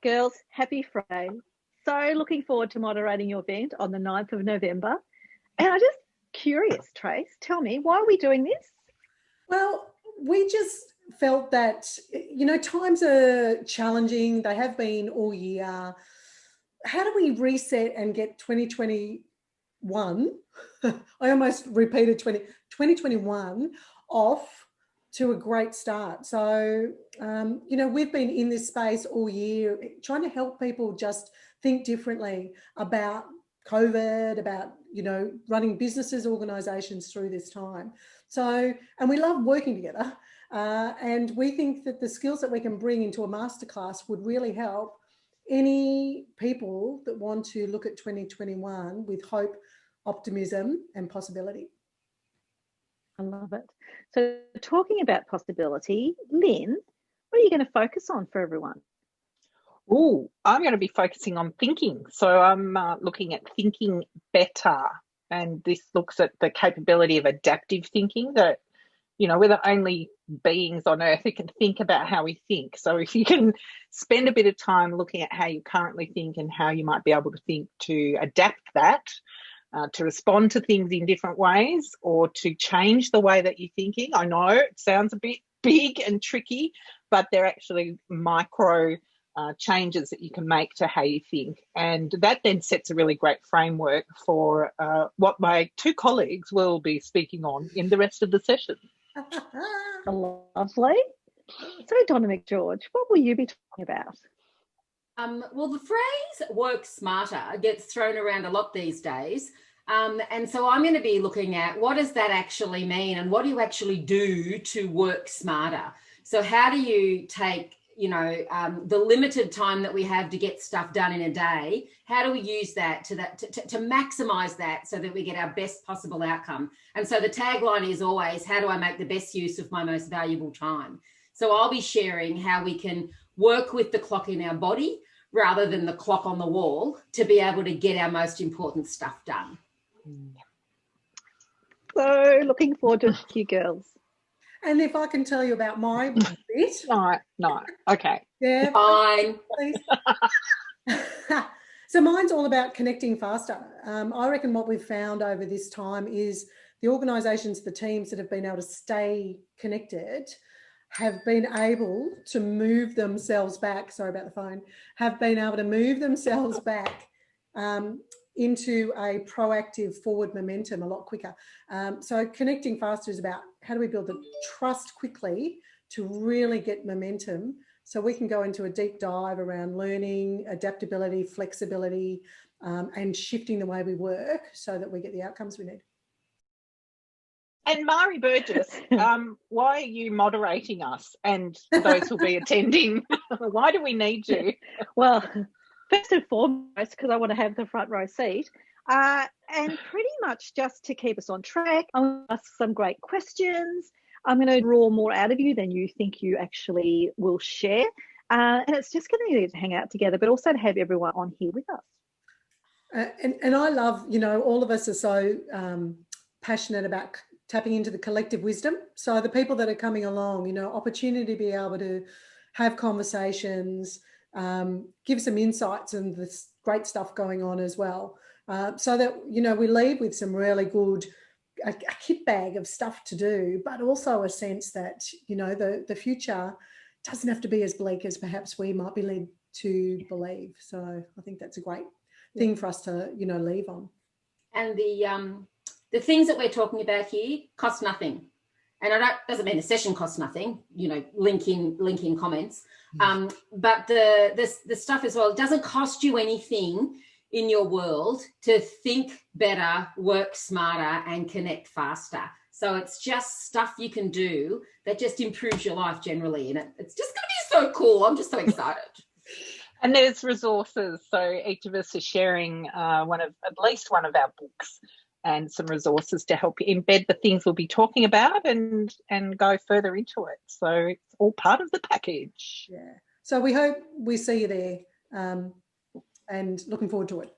Girls, happy Friday. So looking forward to moderating your event on the 9th of November. And I'm just curious, Trace, tell me, why are we doing this? Well, we just felt that, times are challenging. They have been all year. How do we reset and get 2021, I almost repeated 2021 off to a great start. So, we've been in this space all year trying to help people just think differently about COVID, about, running businesses, organisations through this time. So, and we love working together. And we think that the skills that we can bring into a masterclass would really help any people that want to look at 2021 with hope, optimism and possibility. I love it. So talking about possibility, Lynne, what are you going to focus on for everyone? Oh, I'm going to be focusing on thinking. So I'm looking at thinking better. And this looks at the capability of adaptive thinking that, we're the only beings on earth who can think about how we think. So if you can spend a bit of time looking at how you currently think and how you might be able to think to adapt that, to respond to things in different ways or to change the way that you're thinking. I know it sounds a bit big and tricky, but they're actually micro changes that you can make to how you think. And that then sets a really great framework for what my two colleagues will be speaking on in the rest of the session. Lovely. So, Donna McGeorge, what will you be talking about? Well, the phrase work smarter gets thrown around a lot these days. And so I'm going to be looking at what does that actually mean and what do you actually do to work smarter? So how do you take, the limited time that we have to get stuff done in a day, how do we use that to maximize that so that we get our best possible outcome? And so the tagline is always, how do I make the best use of my most valuable time? So I'll be sharing how we can work with the clock in our body rather than the clock on the wall to be able to get our most important stuff done. So looking forward to you girls. And if I can tell you about my bit. No. Okay. Yeah. Fine. Please. So mine's all about connecting faster. I reckon what we've found over this time is the organisations, the teams that have been able to stay connected have been able to move themselves back, sorry about the phone, have been able to move themselves back into a proactive forward momentum a lot quicker. So connecting faster is about how do we build the trust quickly to really get momentum so we can go into a deep dive around learning, adaptability, flexibility, and shifting the way we work so that we get the outcomes we need. And Marie Burgess, why are you moderating us and those who'll be attending? Why do we need you? Well, first and foremost, because I want to have the front row seat. And pretty much just to keep us on track, I'm going to ask some great questions. I'm going to draw more out of you than you think you actually will share. And it's just going to need to hang out together, but also to have everyone on here with us. And I love, all of us are so passionate about tapping into the collective wisdom. So the people that are coming along, opportunity to be able to have conversations, give some insights and this great stuff going on as well. So that, we leave with some really good, a kit bag of stuff to do, but also a sense that, the future doesn't have to be as bleak as perhaps we might be led to believe. So I think that's a great thing for us to, leave on. And the things that we're talking about here cost nothing. And doesn't mean the session costs nothing, link in comments. But the stuff as well, it doesn't cost you anything in your world to think better, work smarter, and connect faster. So it's just stuff you can do that just improves your life generally. And it's just going to be so cool. I'm just so excited. And there's resources. So each of us is sharing at least one of our books and some resources to help you embed the things we'll be talking about and go further into it. So it's all part of the package. Yeah. So we hope we see you there and looking forward to it.